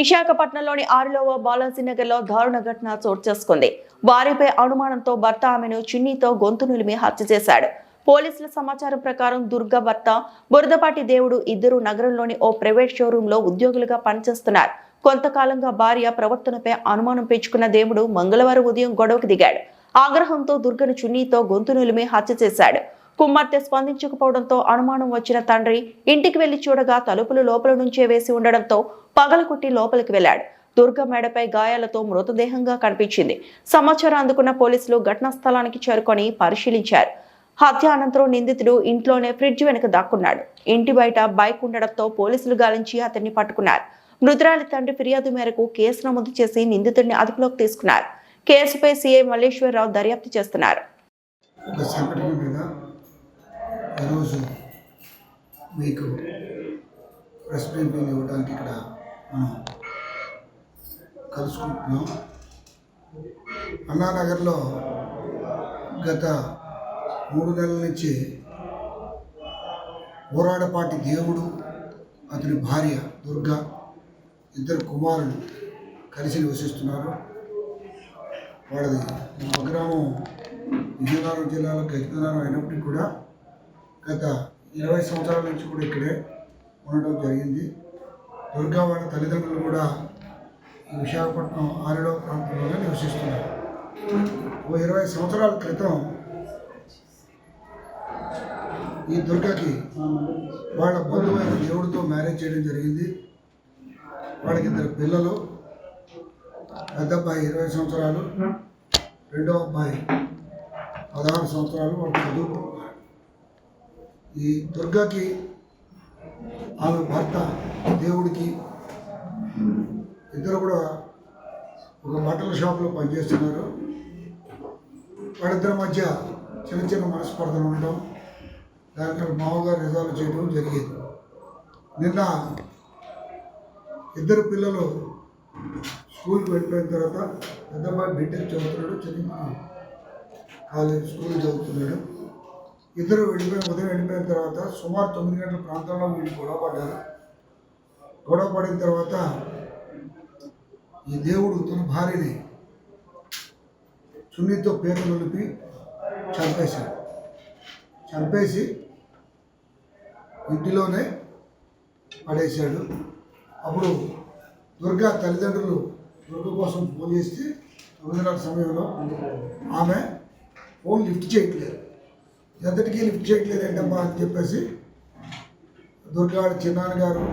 విశాఖపట్నంలోని 6వ బాలాజీనగర్లో దారుణ ఘటన చోటు చేసుకుంది. వారిపై అనుమానంతో భర్త ఆమెను చున్నీతో గొంతు నులిమి హత్య చేశాడు. పోలీసుల సమాచారం ప్రకారం దుర్గా భర్త బురదపాటి దేవుడు ఇద్దరు నగరంలోని ఓ ప్రైవేట్ షోరూంలో ఉద్యోగులుగా పనిచేస్తున్నారు. కొంతకాలంగా భార్య ప్రవర్తనపై అనుమానం పెంచుకున్న దేవుడు మంగళవారం ఉదయం గొడవకు దిగాడు. ఆగ్రహంతో దుర్గను చున్నీతో గొంతు నులిమి హత్య చేశాడు. కుమార్తె స్పందించకపోవడంతో అనుమానం వచ్చిన తండ్రి ఇంటికి వెళ్లి చూడగా తలుపులు లోపల నుంచే వేసి ఉండడంతో పగలకొట్టి లోపలికి వెళ్లాడు. దుర్గ మెడపై గాయాలతో మృతదేహంగా కనిపించింది. సమాచారం అందుకున్న పోలీసులు ఘటనా స్థలానికి చేరుకొని పరిశీలించారు. హత్య అనంతరం నిందితుడు ఇంట్లోనే ఫ్రిడ్జ్ వెనుక దాక్కున్నాడు. ఇంటి బయట బైక్ ఉండడంతో పోలీసులు గాలించి అతన్ని పట్టుకున్నారు. మృతురాలి తండ్రి ఫిర్యాదు మేరకు కేసు నమోదు చేసి నిందితుడిని అదుపులోకి తీసుకున్నారు. కేసుపై సీఐ మల్లేశ్వరరావు దర్యాప్తు చేస్తున్నారు. ఈరోజు మీకు ప్రెస్ బ్రీఫింగ్ ఇవ్వడానికి ఇక్కడ మనం కలుసుకుంటున్నాం. అన్నానగర్లో గత 3 నెలల నుంచి బురదపాటి దేవుడు, అతని భార్య దుర్గా, ఇద్దరు కుమారులు కలిసి నివసిస్తున్నారు. వాళ్ళది స్వగ్రామం విజయనగరం జిల్లాలో గజపతినగరం అయినప్పటికీ కూడా గత 20 సంవత్సరాల నుంచి కూడా ఇక్కడే ఉండడం జరిగింది. దుర్గా వాళ్ళ తల్లిదండ్రులు కూడా ఈ విశాఖపట్నం 6వ ప్రాంతంలోనే నివసిస్తున్నారు. ఓ 20 సంవత్సరాల క్రితం ఈ దుర్గకి వాళ్ళ బంధువైన దేవుడితో మ్యారేజ్ చేయడం జరిగింది. వాళ్ళకి 2 పిల్లలు. పెద్ద అబ్బాయి 20 సంవత్సరాలు, రెండో అబ్బాయి 16 సంవత్సరాలు. వాళ్ళు చదువుకుంటున్నారు. ఈ దుర్గకి ఆమె భర్త దేవుడికి ఇద్దరు కూడా ఒక బట్టల షాప్లో పనిచేస్తున్నారు. వాళ్ళిద్దరి మధ్య చిన్న చిన్న మనస్పర్ధలు ఉండడం, దాంట్లో మామగారు రిజాల్వ్ చేయడం జరిగింది. నిన్న ఇద్దరు పిల్లలు స్కూల్కి వెళ్ళిపోయిన తర్వాత పెద్ద అబ్బాయి బీటెక్ చదువుతున్నాడు, చిన్న కాలేజ్ స్కూల్ చదువుతున్నాడు. ఇద్దరు ఉదయం వెళ్ళిపోయిన తర్వాత సుమారు 9 గంటల ప్రాంతంలో వీళ్ళు గొడవపడ్డారు. గొడవ పడిన తర్వాత ఈ దేవుడు తన భార్యని చున్నీతో పేరు నిలిపి చంపేశాడు. చంపేసి ఇంటిలోనే పడేశాడు. అప్పుడు దుర్గా తల్లిదండ్రులు దుర్గ కోసం ఫోన్ చేస్తే 9:30 సమయంలో ఆమె ఫోన్ లిఫ్ట్ చేయట్లేదు. ఎంతటికీ లిఫ్ట్ చేయట్లేదు ఏంటమ్మా అని చెప్పేసి దుర్గాడు చిన్నాన్నగారు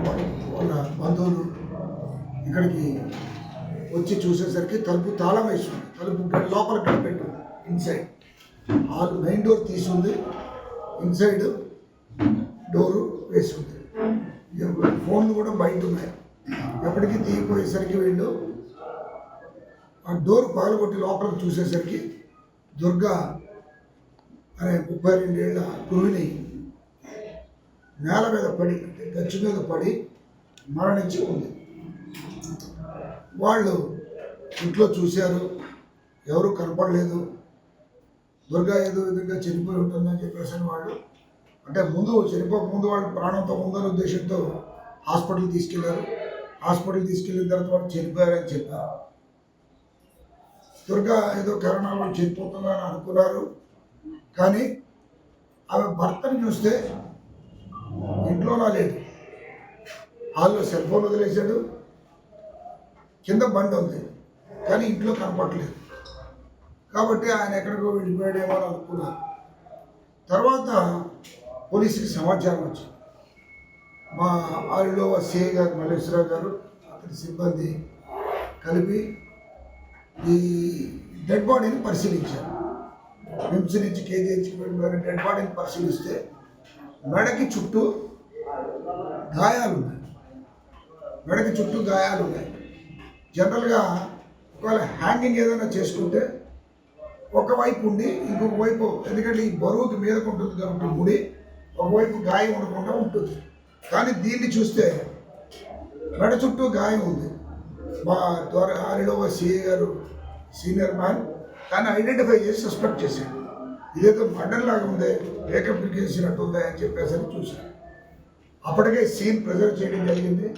వాళ్ళ బంధువులు ఇక్కడికి వచ్చి చూసేసరికి తలుపు తాళం వేసి ఉంది. తలుపు లోపల గడిపెట్టు ఇన్సైడ్ ఆల్ మెయిన్ డోర్ తీసి ఉంది, ఇన్సైడ్ డోరు వేసి ఉంది. ఫోన్లు కూడా బయట ఉన్నాయి. ఎప్పటికీ తీగిపోయేసరికి వీళ్ళు ఆ డోర్ పగలగొట్టి లోపలికి చూసేసరికి దుర్గా అనే 32 ఏళ్ల గురువుని నేల మీద పడి, అంటే గచ్చు మీద పడి మరణించి ఉంది. వాళ్ళు ఇంట్లో చూశారు, ఎవరు కనపడలేదు. దుర్గా ఏదో విధంగా చనిపోయి ఉంటుందని చెప్పేసి వాళ్ళు, అంటే చనిపోకముందు వాళ్ళు ప్రాణంతో ఉందనే ఉద్దేశంతో హాస్పిటల్ తీసుకెళ్లారు. హాస్పిటల్ తీసుకెళ్ళిన తర్వాత వాళ్ళు చనిపోయారని చెప్పారు. దుర్గా ఏదో కరోనాలో చనిపోతుందని అనుకున్నారు. కానీ ఆమె భర్తని చూస్తే ఇంట్లోనా లేదు. హాల్లో సెల్ ఫోన్ వదిలేశాడు, కింద బండి ఉంది, కానీ ఇంట్లో కనపడలేదు. కాబట్టి ఆయన ఎక్కడికో వెళ్ళిపోయాడేమో అని అనుకున్నారు. తర్వాత పోలీసుకి సమాచారం వచ్చింది. మా 6వ సిఐ గారు మల్లేశ్వరరావు గారు, అతని సిబ్బంది కలిపి ఈ డెడ్ బాడీని పరిశీలించారు. విమ్స్ నుంచి కేజీహెచ్కి వెళ్ళిపోయిన డెడ్ బాడీని పరిశీలిస్తే మెడకి చుట్టూ గాయాలు ఉన్నాయి. జనరల్గా ఒకవేళ హ్యాంగింగ్ ఏదైనా చేసుకుంటే ఒకవైపు ఉండి ఇంకొక వైపు, ఎందుకంటే ఈ బరువుకి మీదకు ఉంటుంది కాబట్టి ముడి ఒకవైపు గాయం ఉండకుండా ఉంటుంది. కానీ దీన్ని చూస్తే మెడ చుట్టూ గాయం ఉంది. మా 6వ సిఐ గారు సీనియర్ మ్యాన్ కానీ ఐడెంటిఫై చేసి సస్పెక్ట్ చేశాడు. ఇదేదో మర్డర్ లాగా ఉంది, బ్రేకప్ చేసినట్టు ఉందా అని చెప్పేసి చూశాను. అప్పటికే సీన్ ప్రిజర్వ్ చేయడం జరిగింది.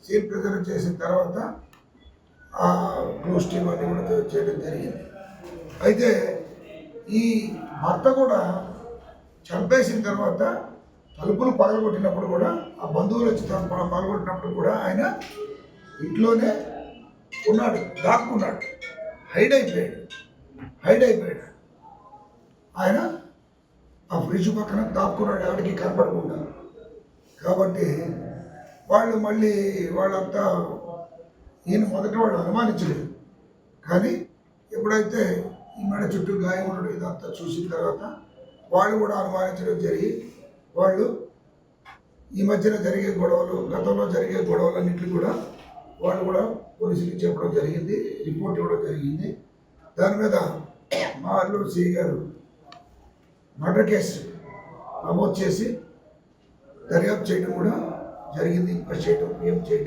సీల్ ప్రిజర్వ్ చేసిన తర్వాత ఆ క్లూస్ టీమ్ అన్ని కూడా చేయడం జరిగింది. అయితే ఈ భర్త కూడా చంపేసిన తర్వాత తలుపులు పగలగొట్టినప్పుడు కూడా ఆ బంధువులు వచ్చి పగలగొట్టినప్పుడు కూడా ఆయన ఇంట్లోనే ఉన్నాడు, దాక్కున్నాడు, హైడ్ అయిపోయాడు. ఆయన ఆ ఫ్రిడ్జ్ పక్కన దాక్కున్నాడు, ఎవరికి కనపడకుండా. కాబట్టి వాళ్ళంతా ఈయన మొదట వాళ్ళు అనుమానించలేదు. కానీ ఎప్పుడైతే ఈ మెడ చుట్టూ గాయం ఉండడం ఇదంతా చూసిన తర్వాత వాళ్ళు కూడా అనుమానించడం జరిగి వాళ్ళు ఈ మధ్యన జరిగే గొడవలు, గతంలో జరిగే గొడవలన్నింటినీ కూడా వాళ్ళు కూడా పోలీసులకు చెప్పడం జరిగింది, రిపోర్ట్ ఇవ్వడం జరిగింది. దాని మీద మా అల్లూరు సిఐ గారు మర్డర్ కేసు నమోదు చేసి దర్యాప్తు చేయడం కూడా జరిగింది, ఇన్వెస్ట్ చేయడం, ఏం చేయడం.